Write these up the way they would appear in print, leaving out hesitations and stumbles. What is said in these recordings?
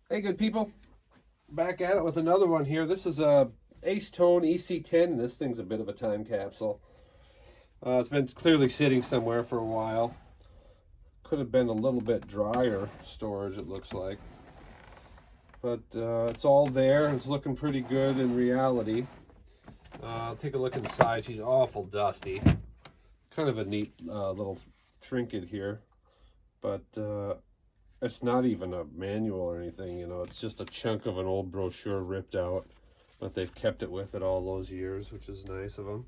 Hey, good people. Back at it with another one here. This is a Ace-Tone EC-10, and this thing's a bit of a time capsule. It's been clearly sitting somewhere for a while. Could have been a little bit drier storage, it looks like. But it's all there. It's looking pretty good in reality. Take a look inside. She's awful dusty. Kind of a neat little trinket here. But it's not even a manual or anything, you know. It's just a chunk of an old brochure ripped out. But they've kept it with it all those years, which is nice of them.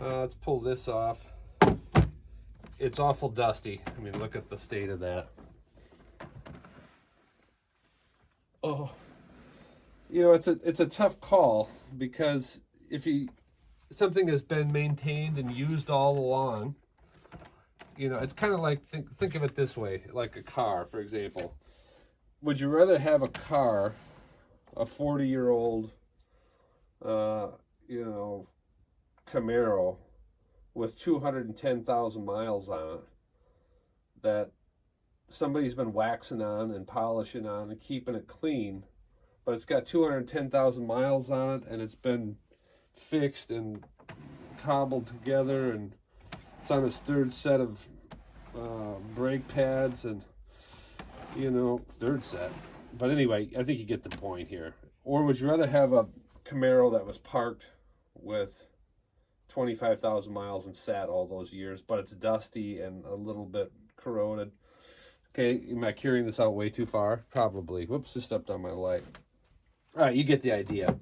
Let's pull this off. It's awful dusty. I mean, look at the state of that. Oh, you know, it's a tough call, because if something has been maintained and used all along, you know, it's kind of like, think of it this way, like a car, for example. Would you rather have a car, a 40-year-old, you know, Camaro with 210,000 miles on it that somebody's been waxing on and polishing on and keeping it clean, but it's got 210,000 miles on it and it's been fixed and cobbled together and it's on its third set of brake pads and, you know, third set. But anyway, I think you get the point here. Or would you rather have a Camaro that was parked with 25,000 miles and sat all those years, but it's dusty and a little bit corroded? Okay, am I carrying this out way too far? Probably. Whoops, just stepped on my light. All right, you get the idea.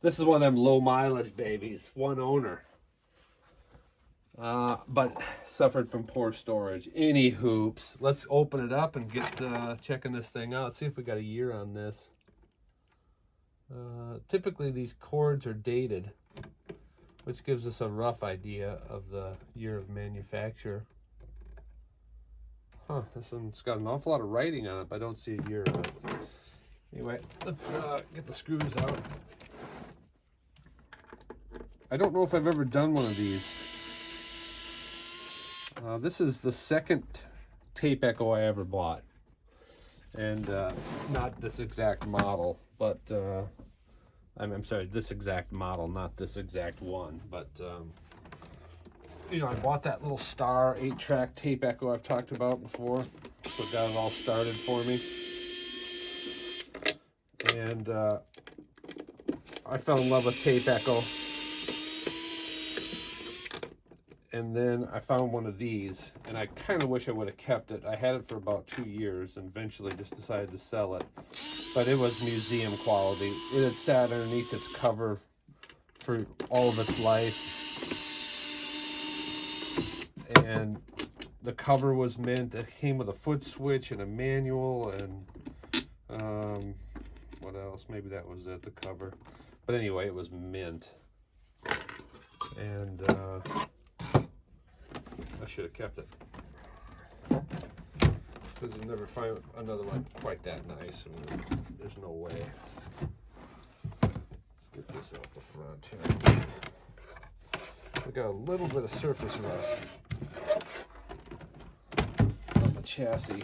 This is one of them low mileage babies, one owner. But suffered from poor storage. Any hoops. Let's open it up and get checking this thing out. See if we got a year on this. Typically these cords are dated, which gives us a rough idea of the year of manufacture. Huh, this one's got an awful lot of writing on it, but I don't see a year on it. Anyway, let's get the screws out. I don't know if I've ever done one of these. This is the second tape echo I ever bought. And not this exact model, but I'm sorry, this exact model, not this exact one. But, you know, I bought that little Star 8-track tape echo I've talked about before. So it got it all started for me. And I fell in love with tape echo. And then I found one of these, and I kind of wish I would have kept it. I had it for about 2 years and eventually just decided to sell it. But it was museum quality. It had sat underneath its cover for all of its life. And the cover was mint. It came with a foot switch and a manual and what else? Maybe that was it, the cover. But anyway, it was mint. And I should have kept it, because you'll never find another one quite that nice. I mean, there's no way. Let's get this out the front here. We got a little bit of surface rust on the chassis.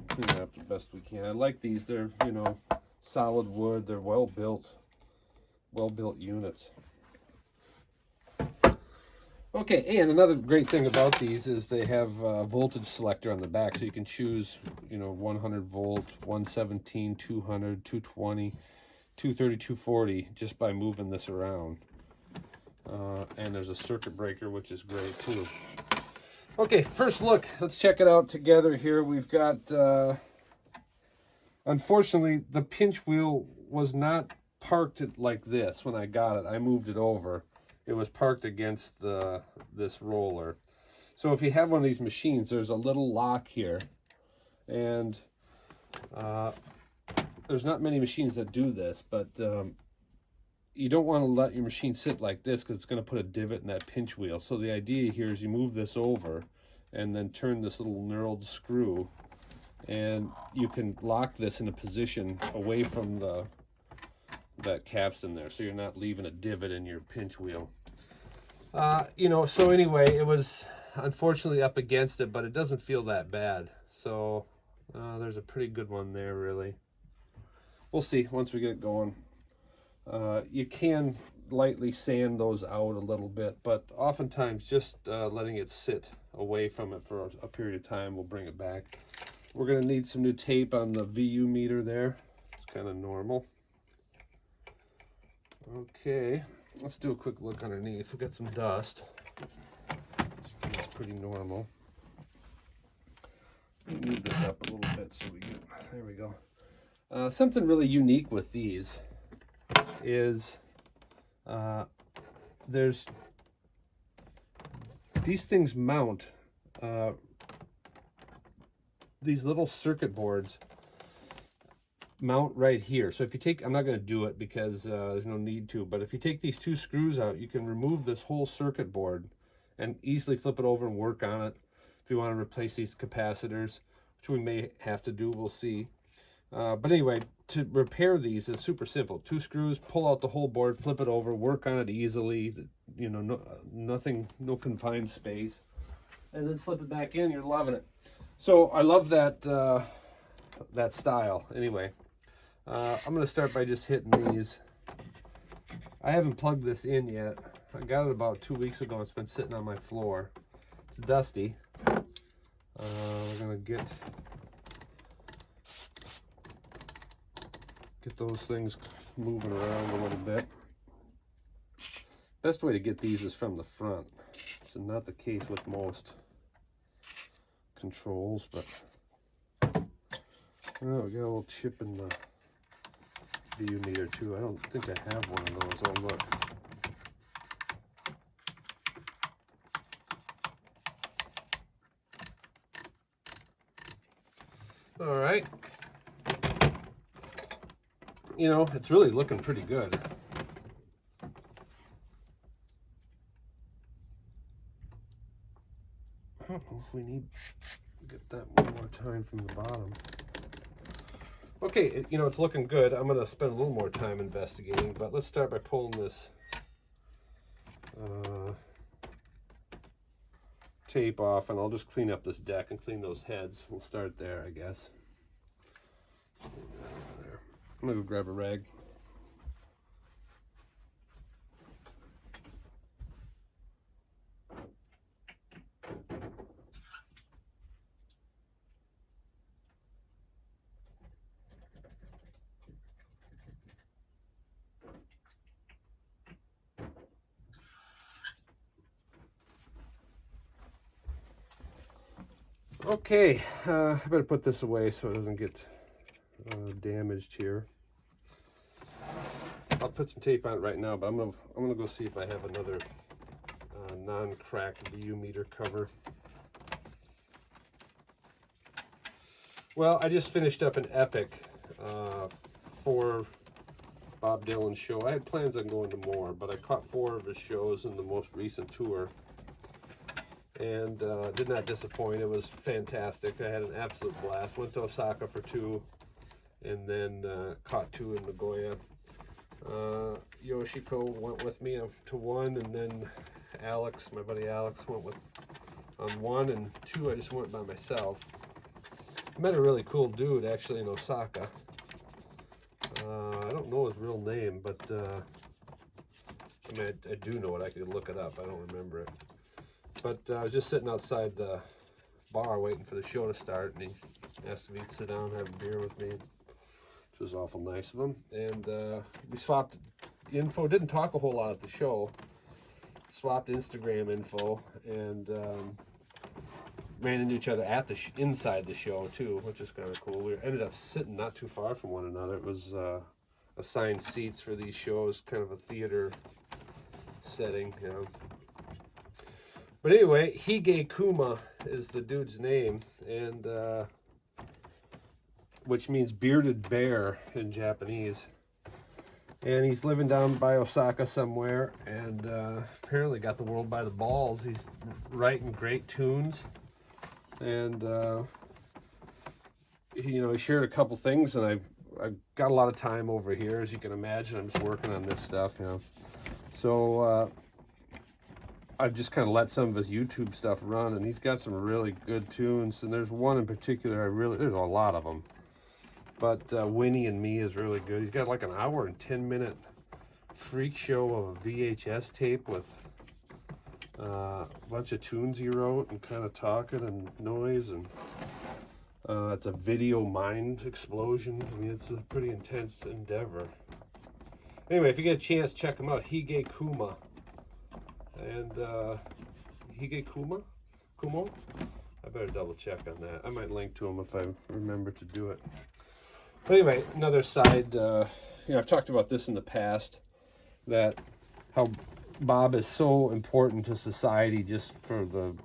Clean it up the best we can. I like these. They're, you know, solid wood. They're well built units. Okay, and another great thing about these is they have a voltage selector on the back, so you can choose, you know, 100 volt, 117, 200, 220, 230, 240 just by moving this around. And there's a circuit breaker, which is great too. Okay, first look. Let's check it out together here. We've got, unfortunately, the pinch wheel was not parked like this when I got it. I moved it over. It was parked against this roller. So if you have one of these machines, there's a little lock here. And there's not many machines that do this, but you don't want to let your machine sit like this, because it's going to put a divot in that pinch wheel. So the idea here is you move this over and then turn this little knurled screw, and you can lock this in a position away from that capstan there, so you're not leaving a divot in your pinch wheel. You know, so anyway, it was unfortunately up against it, but it doesn't feel that bad. So There's a pretty good one there, really. We'll see once we get it going. You can lightly sand those out a little bit, but oftentimes just letting it sit away from it for a period of time will bring it back. We're going to need some new tape on the VU meter there. It's kind of normal. Okay, let's do a quick look underneath. We've got some dust. It's pretty normal. Move this up a little bit so we get, there we go. Something really unique with these is there's these things mount these little circuit boards mount right here. So if you take, I'm not going to do it because there's no need to, but if you take these two screws out, you can remove this whole circuit board and easily flip it over and work on it. If you want to replace these capacitors, which we may have to do, we'll see. But anyway, to repair these is super simple. Two screws, pull out the whole board, flip it over, work on it easily. You know, no confined space, and then slip it back in. You're loving it. So I love that that style. Anyway, I'm going to start by just hitting these. I haven't plugged this in yet. I got it about 2 weeks ago. It's been sitting on my floor. It's dusty. We're going to get those things moving around a little bit. Best way to get these is from the front. So not the case with most controls, but oh, we got a little chip in the VU meter too. I don't think I have one of those. Oh, look. All right. You know, it's really looking pretty good. I don't know if we need to get that one more time from the bottom. Okay, you know, it's looking good. I'm going to spend a little more time investigating, but let's start by pulling this tape off, and I'll just clean up this deck and clean those heads. We'll start there, I guess. There. I'm going to go grab a rag. Okay, I better put this away so it doesn't get damaged here. I'll put some tape on it right now, but I'm gonna go see if I have another non-cracked VU meter cover. Well, I just finished up an Epic for Bob Dylan's show. I had plans on going to more, but I caught 4 of his shows in the most recent tour, and did not disappoint. It was fantastic. I had an absolute blast. Went to Osaka for 2, and then caught 2 in Nagoya. Yoshiko went with me to 1, and then Alex, my buddy Alex, went with on 1, and 2 I just went by myself. I met a really cool dude actually in Osaka. I don't know his real name, but I mean, I do know it. I could look it up. I don't remember it. But I was just sitting outside the bar waiting for the show to start, and he asked if he'd sit down and have a beer with me, which was awful nice of him. And we swapped info. Didn't talk a whole lot at the show. Swapped Instagram info, and ran into each other at the inside the show too, which is kind of cool. We ended up sitting not too far from one another. It was assigned seats for these shows, kind of a theater setting, you know. But anyway, Hige Kuma is the dude's name, and which means bearded bear in Japanese. And he's living down by Osaka somewhere, and apparently got the world by the balls. He's writing great tunes, and he shared a couple things, and I've got a lot of time over here, as you can imagine. I'm just working on this stuff, you know. So I've just kind of let some of his YouTube stuff run, and he's got some really good tunes. And there's one in particular there's a lot of them, but Winnie and Me is really good. He's got like an hour and 10-minute freak show of a VHS tape with a bunch of tunes he wrote and kind of talking and noise, and it's a video mind explosion. I mean, it's a pretty intense endeavor. Anyway, if you get a chance, check him out. Hige Kuma. And Hige Kumo? I better double check on that. I might link to him if I remember to do it. But anyway, another side, I've talked about this in the past, that how Bob is so important to society just for the,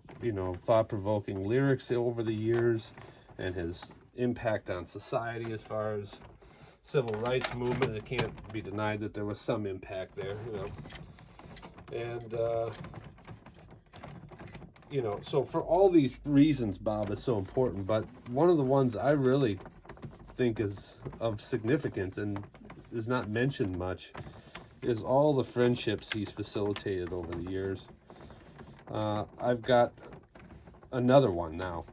thought-provoking lyrics over the years and his impact on society as far as civil rights movement. It can't be denied that there was some impact there, And, so for all these reasons, Bob is so important. But one of the ones I really think is of significance and is not mentioned much is all the friendships he's facilitated over the years. I've got another one now,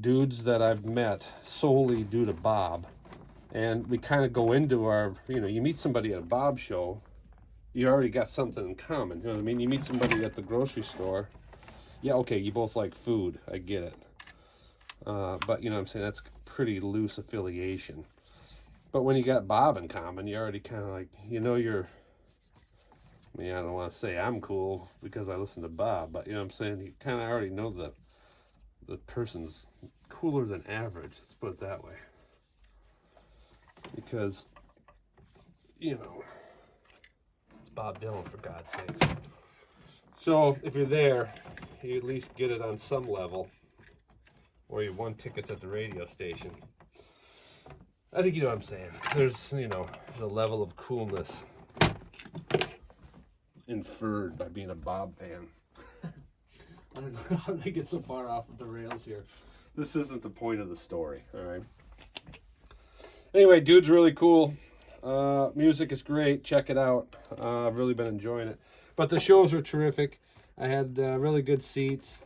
dudes that I've met solely due to Bob. And we kind of go into our, you meet somebody at a Bob show, you already got something in common. You know what I mean? You meet somebody at the grocery store. Yeah, okay, you both like food. I get it. But, I'm saying that's pretty loose affiliation. But when you got Bob in common, you already kind of like, you're... I don't want to say I'm cool because I listen to Bob, but, I'm saying? You kind of already know the person's cooler than average. Let's put it that way. Because, it's Bob Dylan, for God's sake. So if you're there, you at least get it on some level, or you won tickets at the radio station. I think you know what I'm saying. There's, the level of coolness inferred by being a Bob fan. I don't know how they get so far off of the rails here. This isn't the point of the story, all right? Anyway, dude's really cool. Music is great. Check it out. I've really been enjoying it. But the shows were terrific. I had really good seats.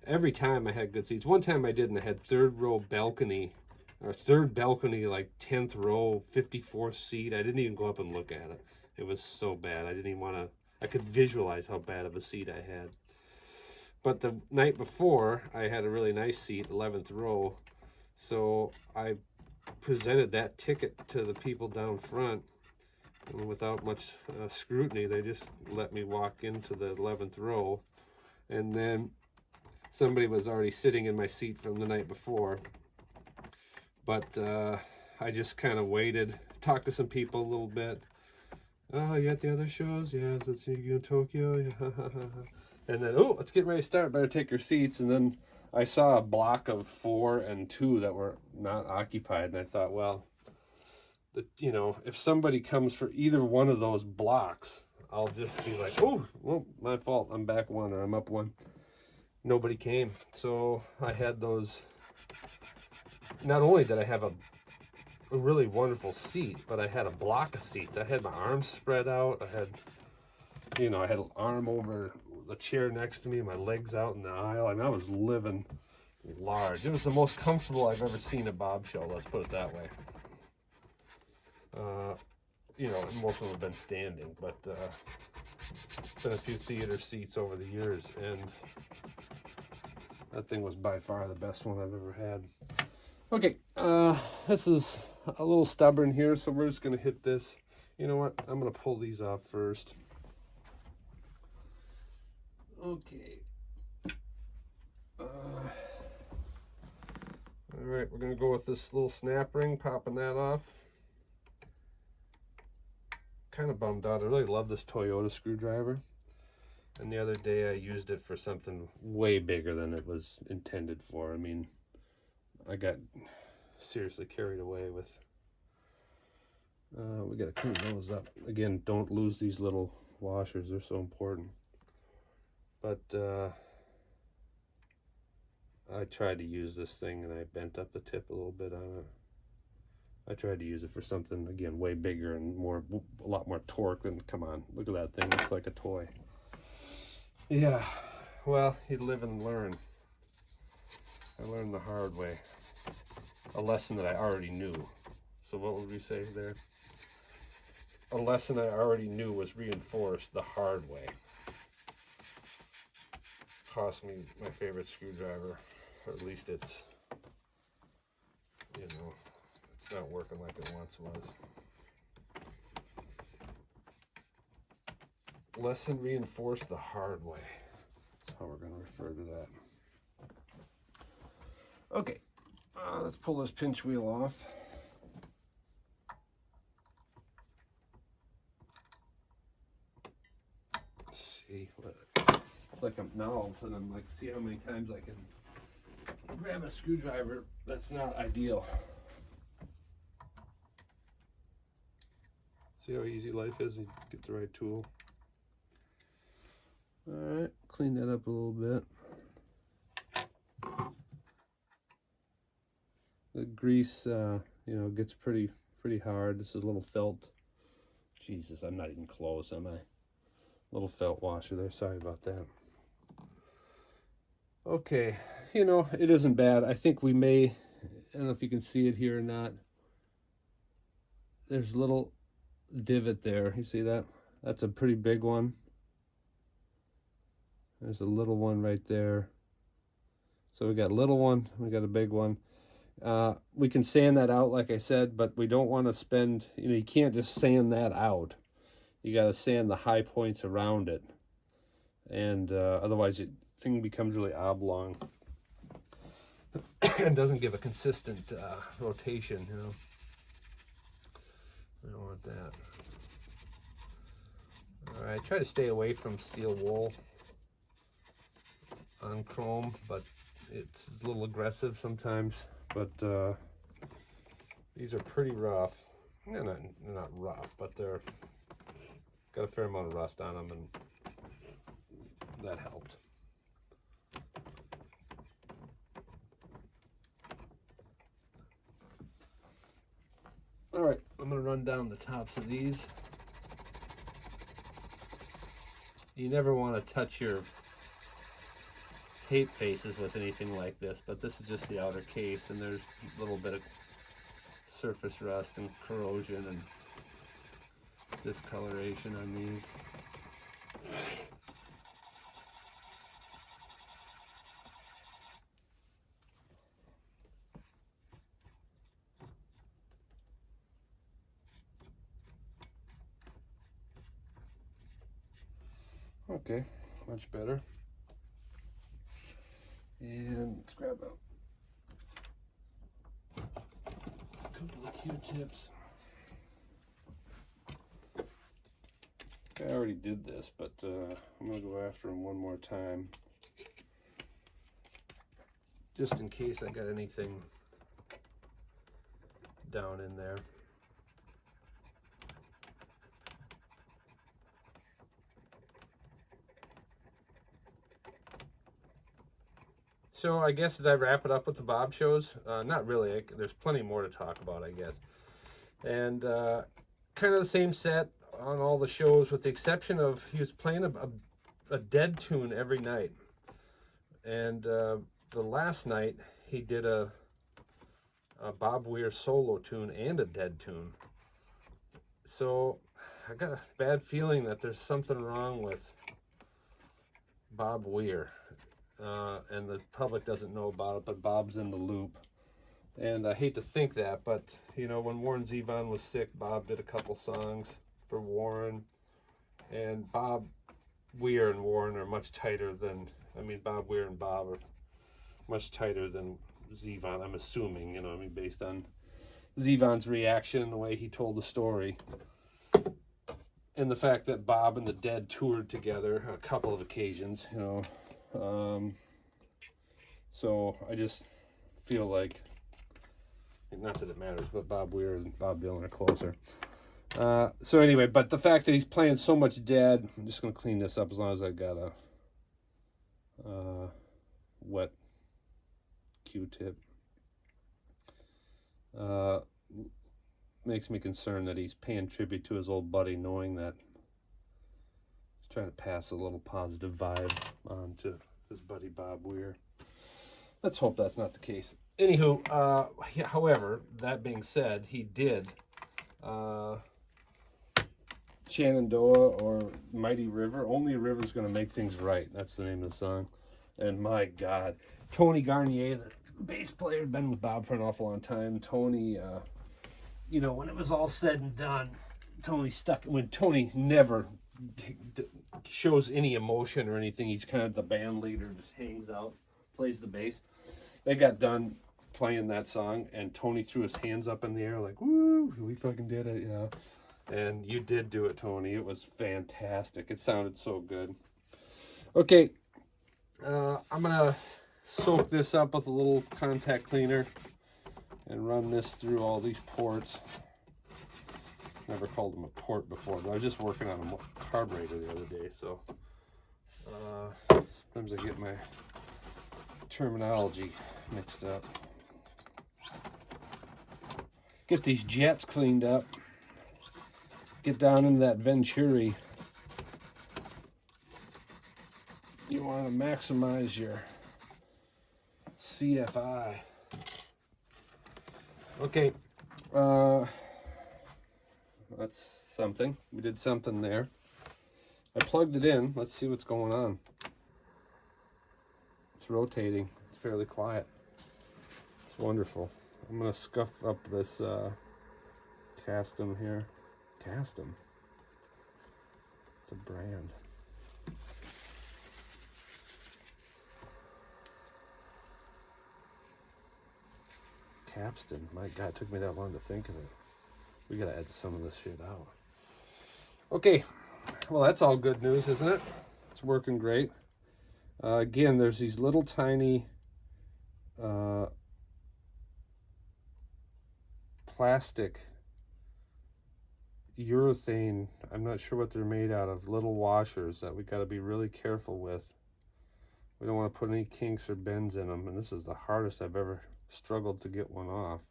Every time I had good seats. One time I didn't. I had third balcony, like 10th row, 54th seat. I didn't even go up and look at it. It was so bad. I didn't even want to. I could visualize how bad of a seat I had. But the night before, I had a really nice seat, 11th row. So I presented that ticket to the people down front, and without much scrutiny, they just let me walk into the 11th row. And then somebody was already sitting in my seat from the night before, but I just kind of waited, talked to some people a little bit. Oh, you at the other shows? Yes, let's see you in Tokyo. And then, let's get ready to start. Better take your seats. And then I saw a block of 4 and 2 that were not occupied, and I thought, well, if somebody comes for either one of those blocks, I'll just be like, oh, well, my fault. I'm back 1 or I'm up 1. Nobody came, so I had those. Not only did I have a really wonderful seat, but I had a block of seats. I had my arms spread out. I had an arm over the chair next to me, my legs out in the aisle. I mean, I was living large. It was the most comfortable I've ever seen a Bob show, let's put it that way. Most of them have been standing, but been a few theater seats over the years, and that thing was by far the best one I've ever had. Okay, this is a little stubborn here, so we're just going to hit this. You know what? I'm going to pull these off first. Okay. All right, we're going to go with this little snap ring, popping that off. Kind of bummed out. I really love this Toyota screwdriver. And the other day I used it for something way bigger than it was intended for. I mean, I got seriously carried away with... we got to clean those up. Again, don't lose these little washers. They're so important. But I tried to use this thing and I bent up the tip a little bit on it. I tried to use it for something, again, way bigger and a lot more torque than, come on, look at that thing. It's like a toy. Yeah, well, you live and learn. I learned the hard way. A lesson that I already knew. So what would we say there? A lesson I already knew was reinforced the hard way. Cost me my favorite screwdriver, or at least it's, you know, it's not working like it once was. Lesson reinforced the hard way. That's how we're going to refer to that. Okay, let's pull this pinch wheel off. Let's see, it's like now all of a sudden I'm like, see how many times I can grab a screwdriver. That's not ideal. See how easy life is? You get the right tool. All right, clean that up a little bit. The grease, you know, gets pretty hard. This is a little felt. Jesus, I'm not even close, am I? Little felt washer there. Sorry about that. Okay, you know, it isn't bad. I think we may, I don't know if you can see it here or not. There's a little divot there. You see that? That's a pretty big one. There's a little one right there. So we got a little one, we got a big one. We can sand that out, like I said, but we don't want to spend, you know, you can't just sand that out. You got to sand the high points around it. And otherwise, the thing becomes really oblong. And doesn't give a consistent rotation, you know. I don't want that. All right, try to stay away from steel wool on chrome, but it's a little aggressive sometimes. But these are pretty rough. They're not rough, but they're got a fair amount of rust on them, and that helped. All right, I'm gonna run down the tops of these. You never want to touch your tape faces with anything like this, but this is just the outer case, and there's a little bit of surface rust and corrosion and discoloration on these. Okay, much better. And let's grab a couple of Q-tips. I already did this, but I'm going to go after them one more time. Just in case I got anything down in there. So I guess, did I wrap it up with the Bob shows? Not really. There's plenty more to talk about, I guess. And kind of the same set on all the shows, with the exception of he was playing a dead tune every night. And the last night he did a Bob Weir solo tune and a dead tune. So I got a bad feeling that there's something wrong with Bob Weir. And the public doesn't know about it, but Bob's in the loop. And I hate to think that, but, you know, when Warren Zevon was sick, Bob did a couple songs for Warren. And Bob Weir and Warren are much tighter than, I mean, Bob Weir and Bob are much tighter than Zevon, I'm assuming, you know, I mean, based on Zevon's reaction and the way he told the story. And the fact that Bob and the Dead toured together on a couple of occasions, you know. So I just feel like, not that it matters, but Bob Weir and Bob Dylan are closer. So anyway, but the fact that he's playing so much Dead, I'm just going to clean this up as long as I got a wet Q-tip. Makes me concerned that he's paying tribute to his old buddy, knowing that he's Trying to pass a little positive vibe on to his buddy Bob Weir. Let's hope that's not the case. Anywho, however, that being said, he did Shenandoah or Mighty River. Only a river's going to make things right. That's the name of the song. And my God, Tony Garnier, the bass player, had been with Bob for an awful long time. Tony, you know, when it was all said and done, when Tony never shows any emotion or anything, he's kind of the band leader, just hangs out, plays the bass. They got done playing that song, and Tony threw his hands up in the air like, woo, we fucking did it, you know. And you did do it, Tony. It was fantastic. It sounded so good. Okay, I'm going to soak this up with a little contact cleaner and run this through all these ports. Never called them a port before, but I was just working on a carburetor the other day, so sometimes I get my terminology mixed up. Get these jets cleaned up. Get down into that Venturi. You want to maximize your CFI. Okay, that's something. We did something there. I plugged it in. Let's see what's going on. It's rotating. It's fairly quiet. It's wonderful. I'm going to scuff up this Custom here. Custom. It's a brand. Capstan. My God, it took me that long to think of it. We gotta edit some of this shit out. Okay, well that's all good news, isn't it? It's working great. Again, there's these little tiny plastic urethane, I'm not sure what they're made out of, little washers that we got to be really careful with. We don't want to put any kinks or bends in them, and this is the hardest I've ever struggled to get one off.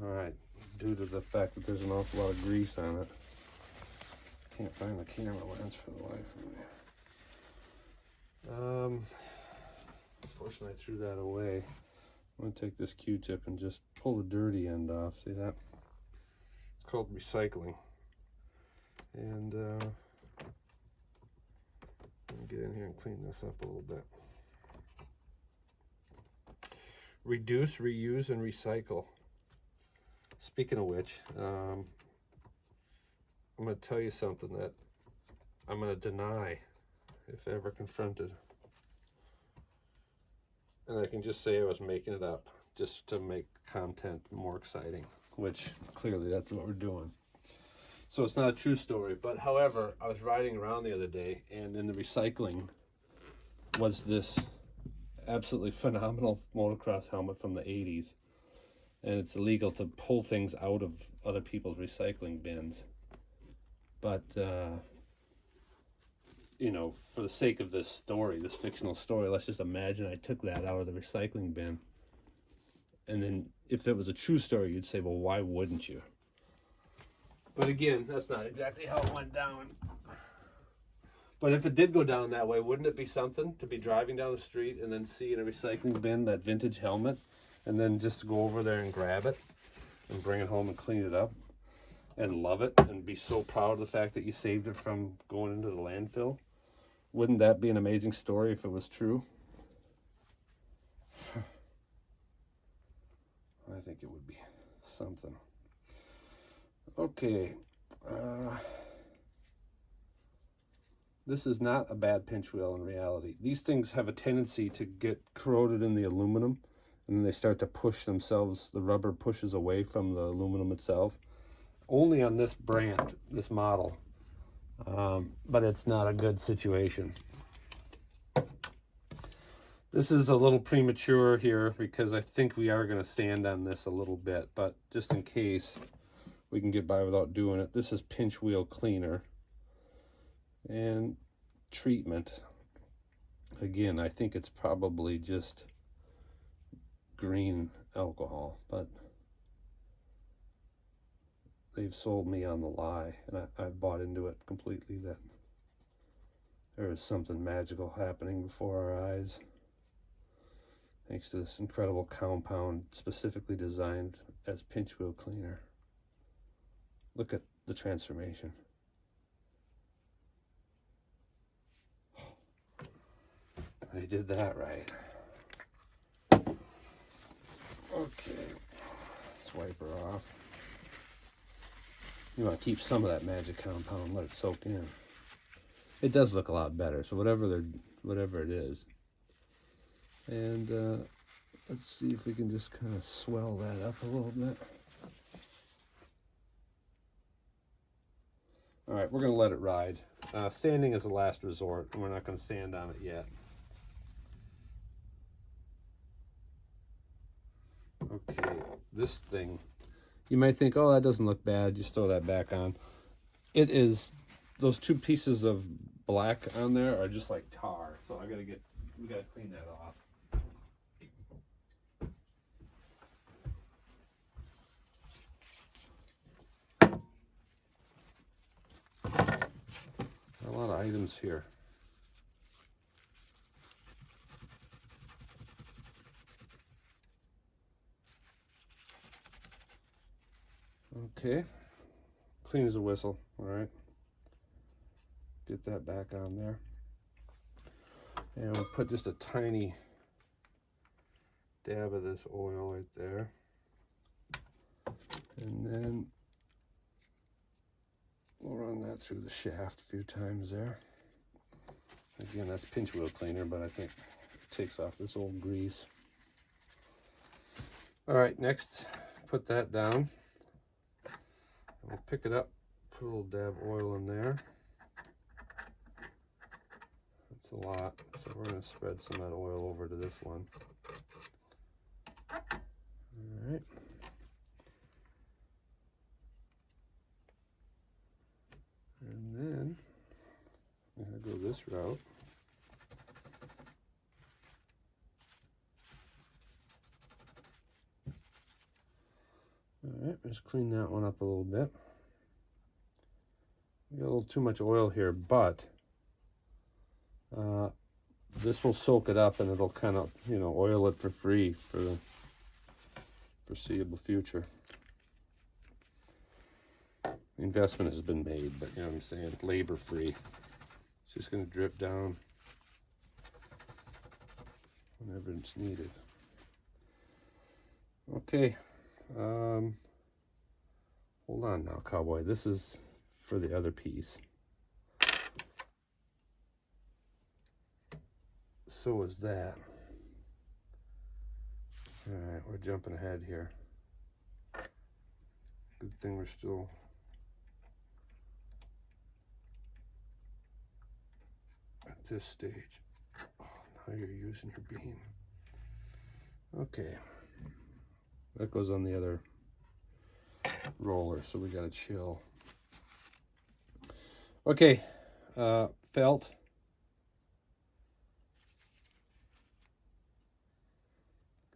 All right, due to the fact that there's an awful lot of grease on it. Can't find the camera lens for the life of me. Unfortunately, I threw that away. I'm gonna take this Q-tip and just pull the dirty end off. See that? It's called recycling. And let me get in here and clean this up a little bit. Reduce, reuse, and recycle. Speaking of which, I'm going to tell you something that I'm going to deny if ever confronted. And I can just say I was making it up just to make content more exciting, which clearly that's what we're doing. So it's not a true story, but however, I was riding around the other day, and in the recycling was this absolutely phenomenal motocross helmet from the 80s. And it's illegal to pull things out of other people's recycling bins. But, you know, for the sake of this story, this fictional story, let's just imagine I took that out of the recycling bin. And then if it was a true story, you'd say, well, why wouldn't you? But again, that's not exactly how it went down. But if it did go down that way, wouldn't it be something to be driving down the street and then see in a recycling bin that vintage helmet, and then just go over there and grab it and bring it home and clean it up and love it and be so proud of the fact that you saved it from going into the landfill? Wouldn't that be an amazing story if it was true? I think it would be something. Okay. This is not a bad pinch wheel in reality. These things have a tendency to get corroded in the aluminum, and then they start to push themselves. The rubber pushes away from the aluminum itself. Only on this brand, this model, but it's not a good situation. This is a little premature here because I think we are going to sand on this a little bit, but just in case we can get by without doing it, this is pinch wheel cleaner and treatment. Again, I think it's probably just green alcohol, but they've sold me on the lie, and I bought into it completely that There is something magical happening before our eyes, thanks to this incredible compound specifically designed as pinch wheel cleaner. Look at the transformation. They did that right. Okay, let's wipe her off. You want to keep some of that magic compound, let it soak in. It does look a lot better, so whatever it is. And let's see if we can just kind of swell that up a little bit. All right, we're going to let it ride. Sanding is a last resort, and we're not going to sand on it yet. Okay, this thing, you might think, oh, that doesn't look bad. Just throw that back on. It is, those two pieces of black on there are just like tar. So we gotta clean that off. A lot of items here. Okay, clean as a whistle. All right, get that back on there, and we'll put just a tiny dab of this oil right there, and then we'll run that through the shaft a few times there. Again, that's pinch wheel cleaner, but I think it takes off this old grease. All right, next, put that down. We'll pick it up, put a little dab of oil in there. That's a lot, so we're going to spread some of that oil over to this one. All right. And then I'm going to go this route. All right, just clean that one up a little bit. We got a little too much oil here, but this will soak it up and it'll kind of, oil it for free for the foreseeable future. The investment has been made, but you know what I'm saying, labor free. It's just going to drip down whenever it's needed. Okay. Hold on now, cowboy. This is for the other piece. So is that. All right, we're jumping ahead here. Good thing we're still at this stage. Oh, now you're using your beam. Okay. That goes on the other roller, so we gotta chill. Okay, felt.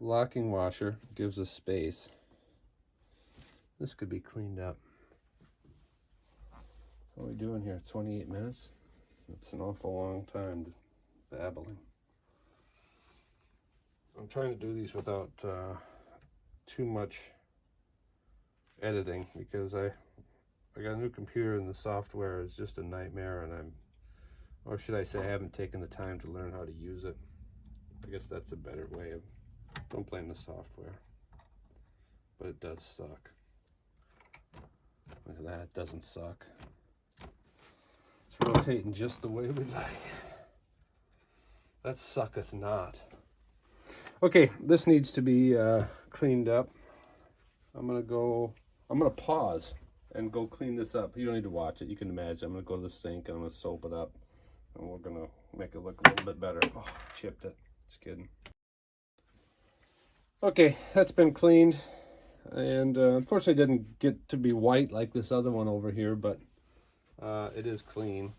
Locking washer gives us space. This could be cleaned up. What are we doing here? 28 minutes? That's an awful long time to babbling. I'm trying to do these without too much editing because I got a new computer and the software is just a nightmare, and or should I say, I haven't taken the time to learn how to use it. I guess that's a better way of, don't blame the software, but it does suck. Look at that, it doesn't suck. It's rotating just the way we like. That sucketh not. Okay, this needs to be cleaned up. I'm gonna pause and go clean this up. You don't need to watch it, you can imagine. I'm gonna go to the sink and I'm gonna soap it up, and we're gonna make it look a little bit better. Oh, chipped it, just kidding. Okay, that's been cleaned, and unfortunately didn't get to be white like this other one over here, but it is clean.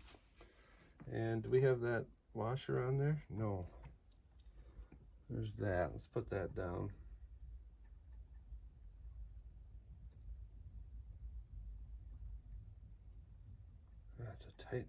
And do we have that washer on there? No. There's that. Let's put that down. That's a tight.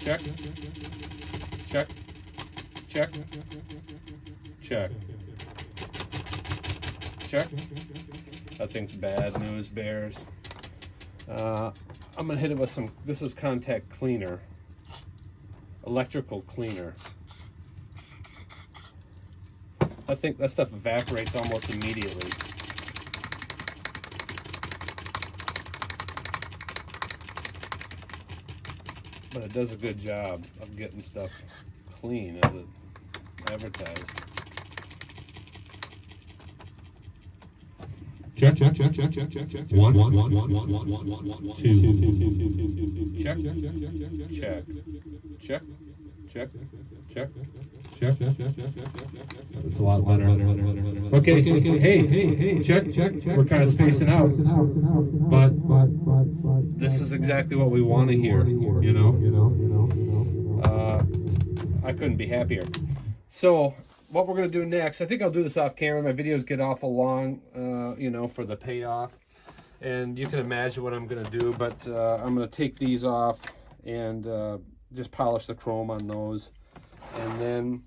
check, check, check, check, check. That thing's bad news bears. I'm gonna hit it with some, this is contact cleaner, electrical cleaner. I think that stuff evaporates almost immediately. But it does a good job of getting stuff clean as it advertised. Check, check, check, check, check, check, check. One, two. Check, check, check, check, check. It's a lot better. Okay, hey, check. We're kind of spacing out, but this is exactly what we want to hear, you know? I couldn't be happier. So, what we're going to do next, I think I'll do this off camera. My videos get awful long, you know, for the payoff. And you can imagine what I'm going to do, but I'm going to take these off and just polish the chrome on those. And then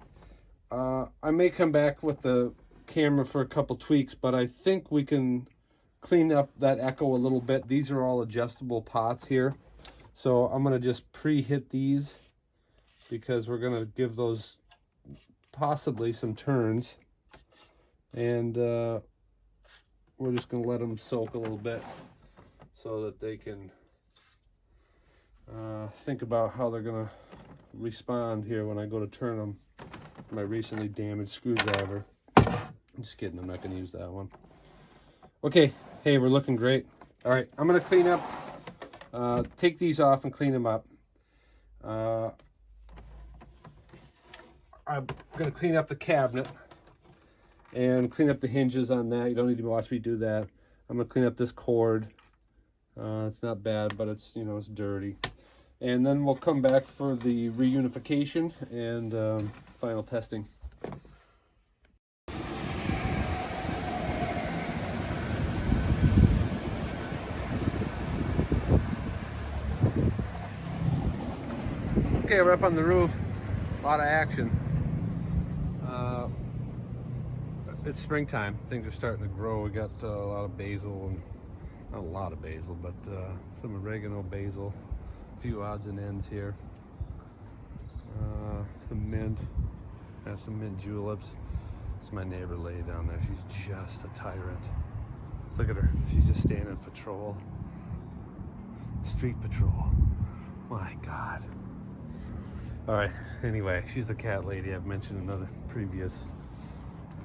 I may come back with the camera for a couple tweaks, but I think we can clean up that echo a little bit. These are all adjustable pots here. So I'm going to just pre-hit these because we're going to give those possibly some turns. And we're just going to let them soak a little bit so that they can think about how they're going to respond here when I go to turn them. My recently damaged screwdriver. I'm just kidding, I'm not going to use that one. Okay, hey, we're looking great. All right, I'm going to clean up, take these off and clean them up. I'm going to clean up the cabinet and clean up the hinges on that. You don't need to watch me do that. I'm going to clean up this cord. It's not bad, but it's, you know, it's dirty. And then we'll come back for the reunification and final testing. Okay, we're up on the roof. A lot of action. It's springtime. Things are starting to grow. We got a lot of basil, and not a lot of basil, but some oregano, basil, a few odds and ends here. Some mint. I have some mint juleps. It's my neighbor Lay down there. She's just a tyrant. Look at her. She's just standing patrol. Street patrol. My God. All right. Anyway, she's the cat lady I've mentioned in other previous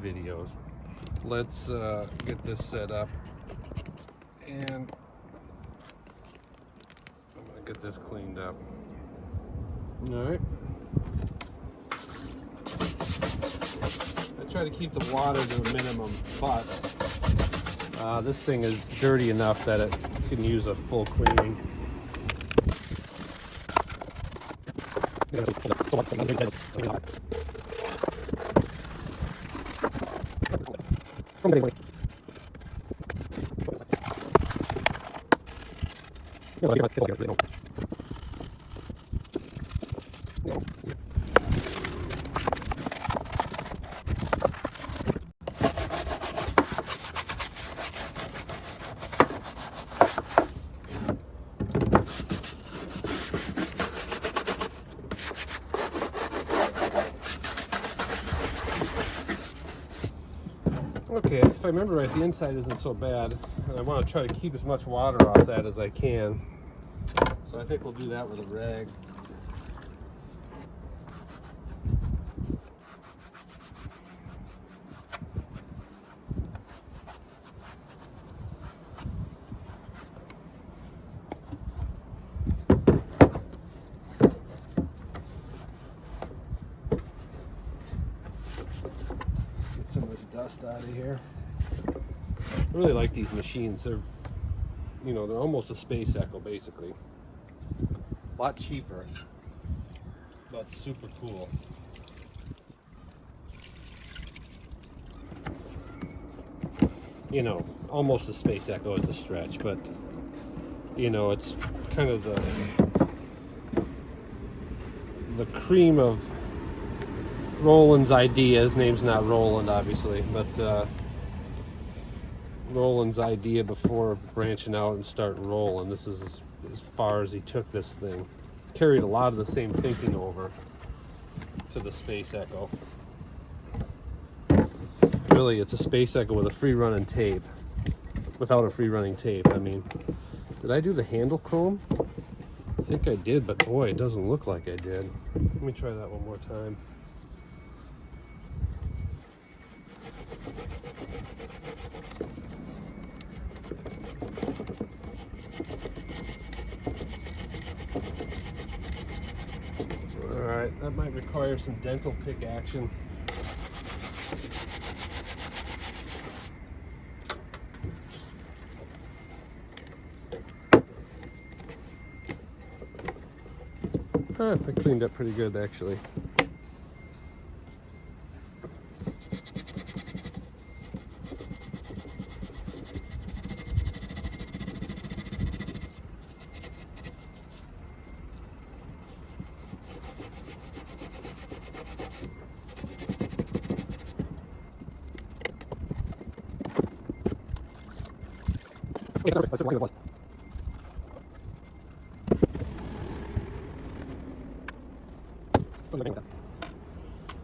videos. Let's get this set up, and I'm gonna get this cleaned up. All right. I try to keep the water to a minimum, but this thing is dirty enough that it can use a full cleaning. Okay, if I remember right, the inside isn't so bad, and I want to try to keep as much water off that as I can. So I think we'll do that with a rag. Get some of this dust out of here. I really like these machines. They're, you know, they're almost a space echo basically. A lot cheaper, but super cool. You know, almost a space echo is a stretch, but you know, it's kind of the cream of Roland's idea. His name's not Roland, obviously, but Roland's idea before branching out and starting rolling. This is as far as he took this thing. Carried a lot of the same thinking over to the Space Echo. Really, it's a Space Echo with a free running tape. Without a free running tape, I mean. Did I do the handle chrome? I think I did, but boy, it doesn't look like I did. Let me try that one more time. Alright, that might require some dental pick action. I cleaned up pretty good, actually.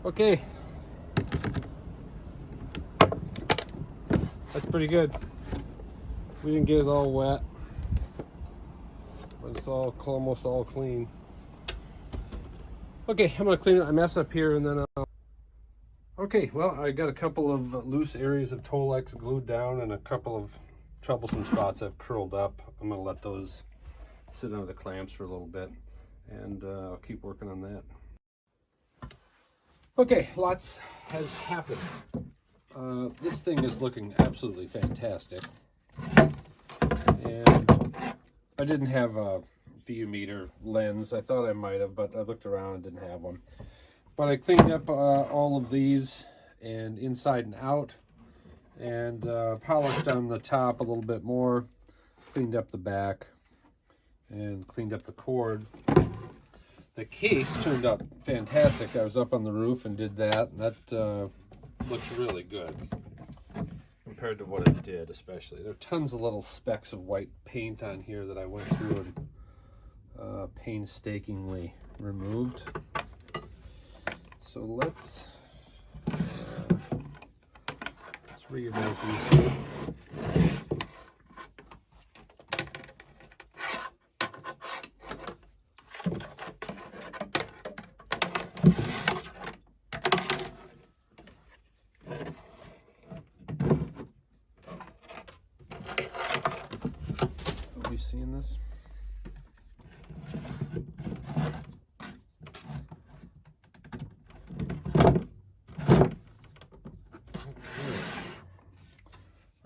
Okay, that's pretty good. We didn't get it all wet, but it's all almost all clean. Okay, I'm gonna clean it. I mess up here, and then okay, well, I got a couple of loose areas of Tolex glued down and a couple of troublesome spots I've curled up. I'm gonna let those sit under the clamps for a little bit, and I'll keep working on that. Okay, lots has happened. This thing is looking absolutely fantastic. And I didn't have a view meter lens. I thought I might have, but I looked around and didn't have one. But I cleaned up all of these and inside and out, and polished on the top a little bit more, cleaned up the back, and cleaned up the cord. The case turned out fantastic. I was up on the roof and did that. That looks really good compared to what it did, especially. There are tons of little specks of white paint on here that I went through and painstakingly removed. So let's reunite these two. Are you seeing this?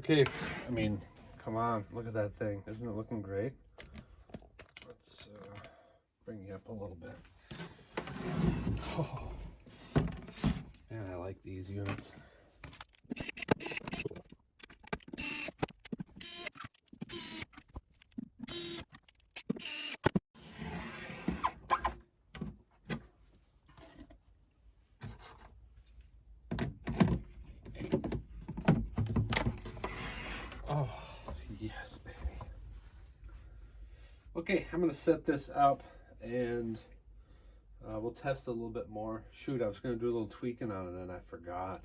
Okay, I mean, come on, look at that thing. Isn't it looking great? Let's bring you up a little bit. Oh, man, I like these units. Oh, yes, baby. Okay, I'm going to set this up and we'll test it a little bit more. Shoot, I was going to do a little tweaking on it and I forgot.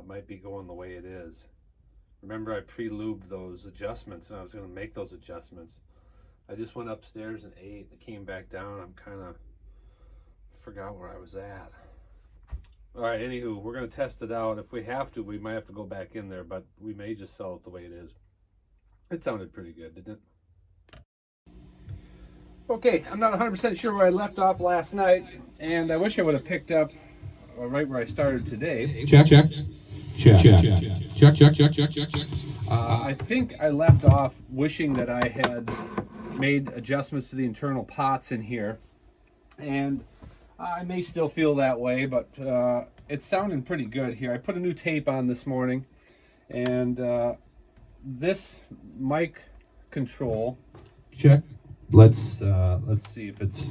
Might be going the way it is. Remember, I pre-lubed those adjustments and I was going to make those adjustments. I just went upstairs and ate. I came back down. I'm kind of forgot where I was at. All right, anywho, we're going to test it out. If we have to, we might have to go back in there, but we may just sell it the way it is. It sounded pretty good, didn't it? Okay, I'm not 100% sure where I left off last night, and I wish I would have picked up right where I started today. Check. Check. Check. Check. I think I left off wishing that I had made adjustments to the internal pots in here, and I may still feel that way, but it's sounding pretty good here. I put a new tape on this morning, and this mic control. Check. Let's see if it's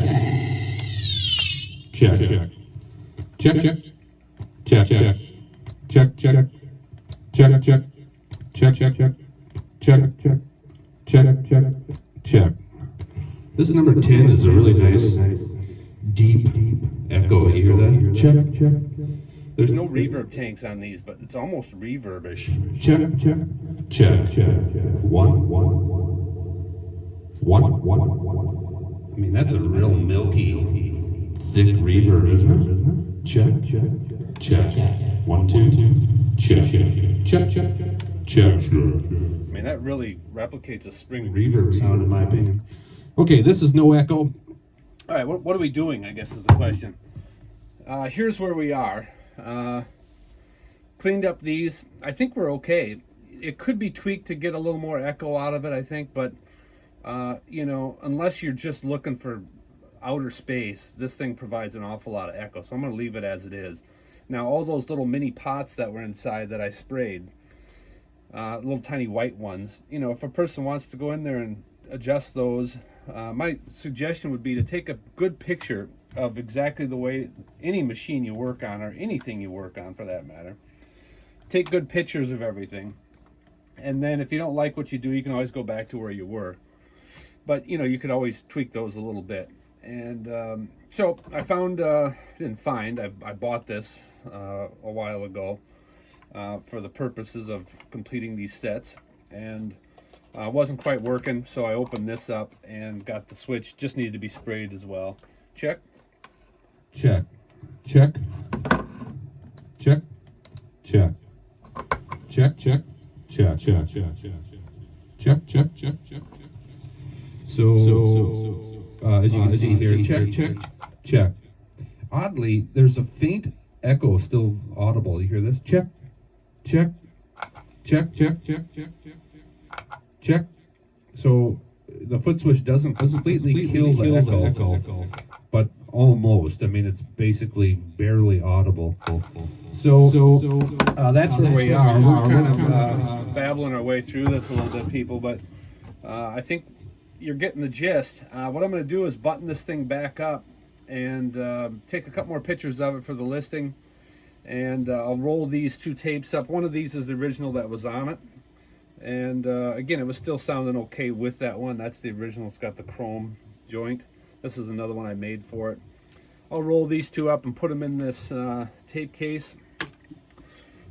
check. Check, check. Check, check. Check, check. Check, check. Check, check. Check, check, check. Check, check. Check, check. Check. This number 10 is a really nice, deep echo. You hear that? Check, check. There's no reverb tanks on these, but it's almost reverbish. Check, check. Check, check. One, one, one, one, one. I mean, that's a real milky, thick reverb, isn't it? Check, check, check. 1, 2, check, check, check, check. I mean, that really replicates a spring Reverb sound, in my opinion. Okay, this is no echo. All right, what are we doing, I guess is the question. Here's where we are. Cleaned up these. I think we're okay. It could be tweaked to get a little more echo out of it, I think, but you know, unless you're just looking for outer space, this thing provides an awful lot of echo, so I'm going to leave it as it is. Now, all those little mini pots that were inside that I sprayed, little tiny white ones, you know, if a person wants to go in there and adjust those, my suggestion would be to take a good picture of exactly the way any machine you work on, or anything you work on for that matter. Take good pictures of everything, and then if you don't like what you do, you can always go back to where you were. But you know, you could always tweak those a little bit. And so I found, I bought this a while ago for the purposes of completing these sets, and wasn't quite working, so I opened this up and got the switch. Just needed to be sprayed as well. Check. Check, check, check, check, check, check, check, check, check, check, check, check, check. So as you can see here, check, check, check. Oddly, there's a faint echo still audible. You hear this? Check, check, check, check, check, check, check, check. So the foot switch doesn't completely kill the echo, but almost. I mean, it's basically barely audible. So That's where we are. We're kind of babbling our way through this a little bit, people, but I think you're getting the gist. What I'm going to do is button this thing back up and take a couple more pictures of it for the listing, and I'll roll these two tapes up. One of these is the original that was on it, and again, it was still sounding okay with that one. That's the original. It's got the chrome joint. This is another one I made for it. I'll roll these two up and put them in this tape case.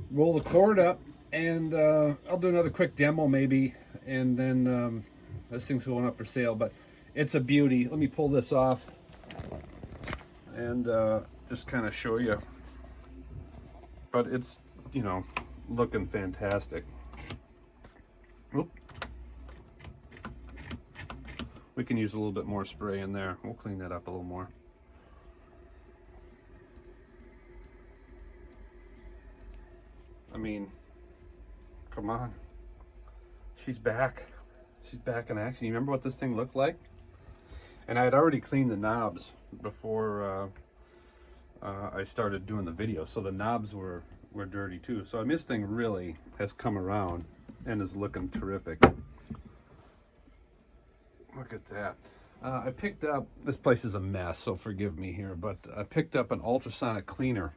Roll the cord up, and I'll do another quick demo maybe, and then this thing's going up for sale, but it's a beauty. Let me pull this off and just kind of show you. But it's, you know, looking fantastic. Oop. We can use a little bit more spray in there. We'll clean that up a little more. I mean, come on. She's back. She's back in action. You remember what this thing looked like? And I had already cleaned the knobs before I started doing the video, so the knobs were dirty too. So I mean, this thing really has come around and is looking terrific. Look at that. I picked up, this place is a mess, so forgive me here, but I picked up an ultrasonic cleaner,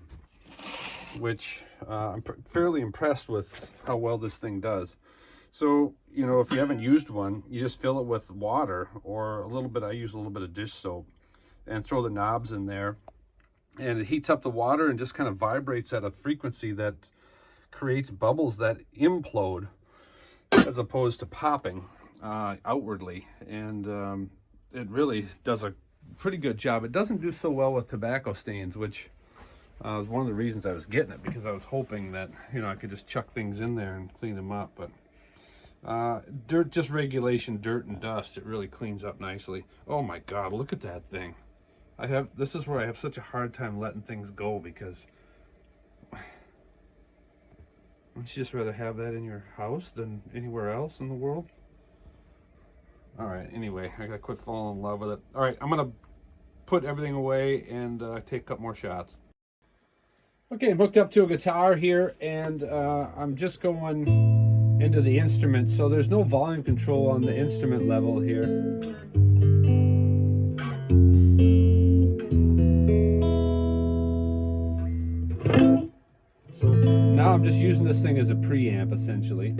which I'm fairly impressed with how well this thing does. So, you know, if you haven't used one, you just fill it with water or a little bit, I use a little bit of dish soap and throw the knobs in there. And it heats up the water and just kind of vibrates at a frequency that creates bubbles that implode as opposed to popping outwardly. And it really does a pretty good job. It doesn't do so well with tobacco stains, which was one of the reasons I was getting it, because I was hoping that, you know, I could just chuck things in there and clean them up. But dirt, just regulation, dirt and dust, it really cleans up nicely. Oh my God, look at that thing. This is where I have such a hard time letting things go, because wouldn't you just rather have that in your house than anywhere else in the world? All right, anyway, I gotta quit falling in love with it. All right, I'm gonna put everything away and take a couple more shots. Okay, I'm hooked up to a guitar here, and I'm just going into the instrument. So there's no volume control on the instrument level here. So now I'm just using this thing as a preamp, essentially.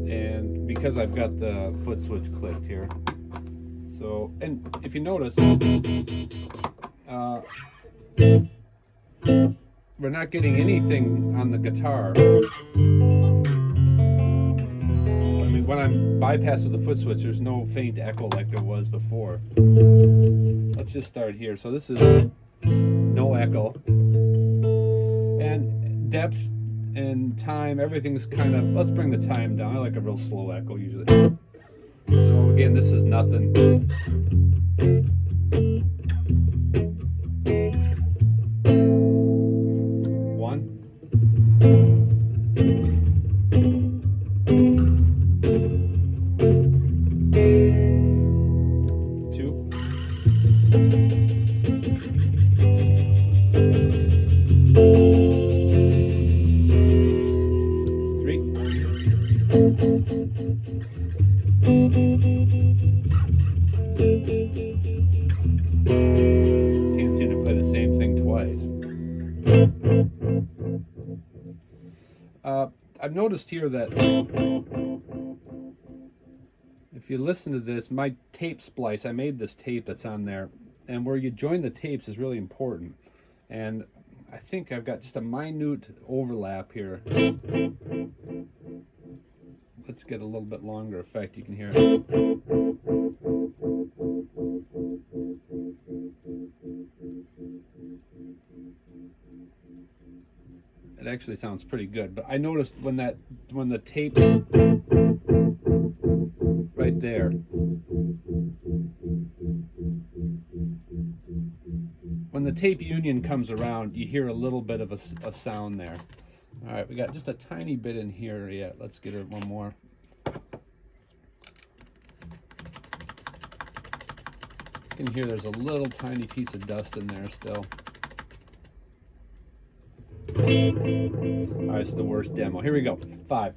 And because I've got the foot switch clicked here. So, and if you notice, we're not getting anything on the guitar. I mean, when I'm bypassed with the foot switch, there's no faint echo like there was before. Let's just start here. So this is no echo. And depth and time, everything's kind of, let's bring the time down. I like a real slow echo usually. So again, this is nothing. One. Two. Three. Can't seem to play the same thing twice. I've noticed here that if you listen to this, my tape splice, I made this tape that's on there, and where you join the tapes is really important. And I think I've got just a minute overlap here. Let's get a little bit longer effect. You can hear it. It actually sounds pretty good, but I noticed when the tape right there, when the tape union comes around, you hear a little bit of a sound there. All right, we got just a tiny bit in here yet. Let's get it one more. You can hear there's a little tiny piece of dust in there still. All right, it's the worst demo. Here we go. 5.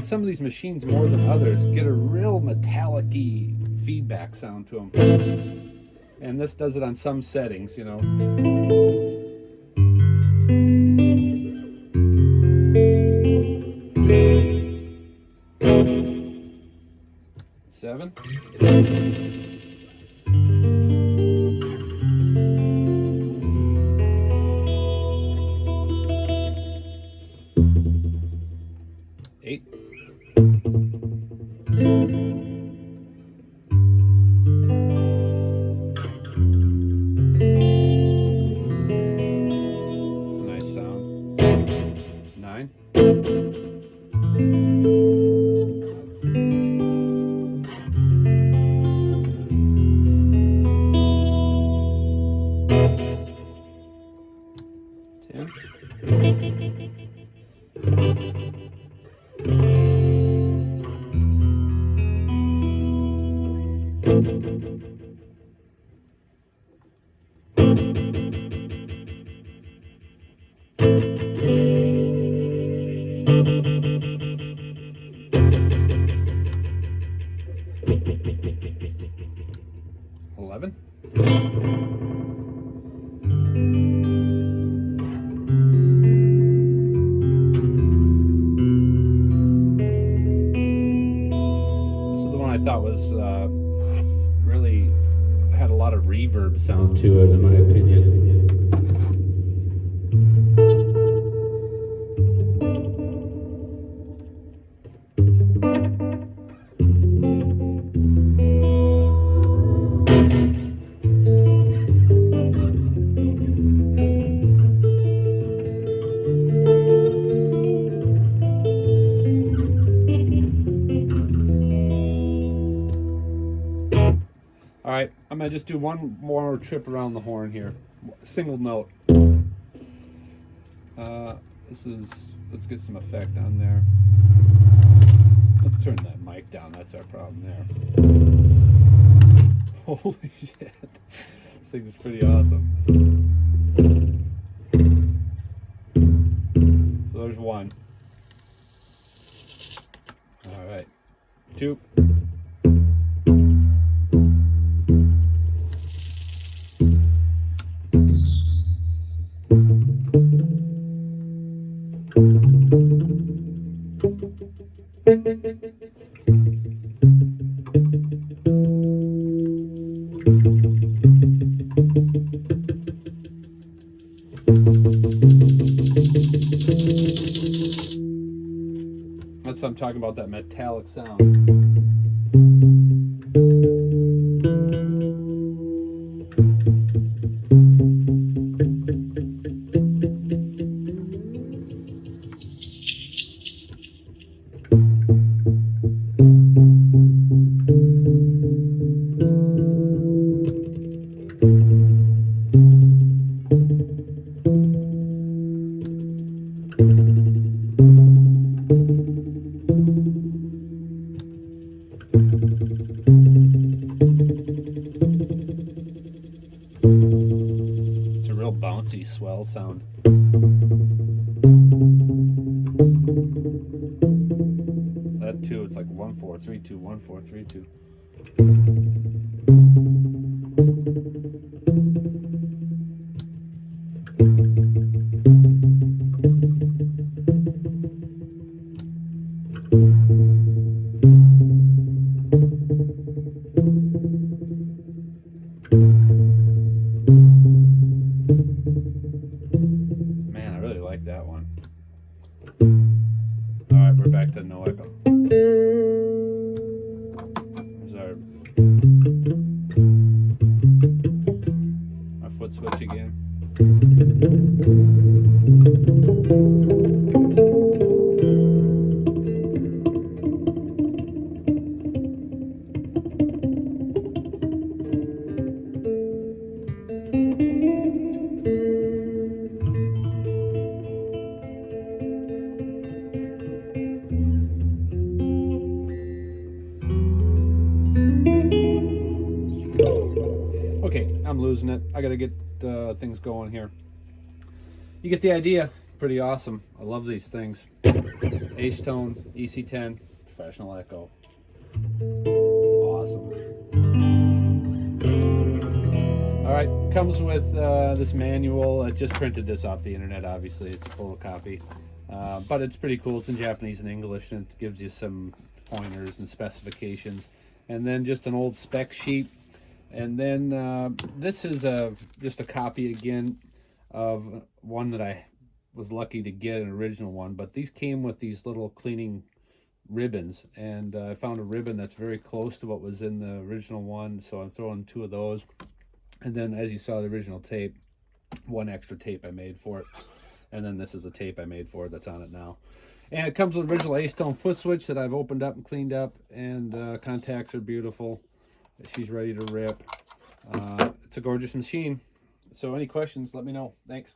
Some of these machines more than others get a real metallic-y feedback sound to them. And this does it on some settings, you know. 7. Eight. It's a nice sound. 9. 10. reverb sound to it, in my opinion. All right, I'm gonna just do one more trip around the horn here, single note. Let's get some effect on there. Let's turn that mic down. That's our problem there. Holy shit, this thing is pretty awesome. So there's one. All right, two. That's what I'm talking about, that metallic sound. It's a real bouncy swell sound. That too, it's like 1 4 3 2 1 4 3 2. Man, I really like that one. All right, we're back to no echo. There's our foot switch again. Okay, I'm losing it. I gotta get things going here. You get the idea. Pretty awesome. I love these things. H-tone, EC-10, professional echo. Awesome. All right, comes with this manual. I just printed this off the internet, obviously. It's a photocopy. But it's pretty cool. It's in Japanese and English, and it gives you some pointers and specifications. And then just an old spec sheet. And then this is just a copy again of one that I was lucky to get, an original one. But these came with these little cleaning ribbons, and I found a ribbon that's very close to what was in the original one, so I'm throwing 2 of those. And then, as you saw, the original tape, 1 extra tape I made for it, and then this is a tape I made for it that's on it now. And it comes with original A-Stone foot switch that I've opened up and cleaned up, and contacts are beautiful. She's ready to rip. It's a gorgeous machine. So any questions, let me know. Thanks.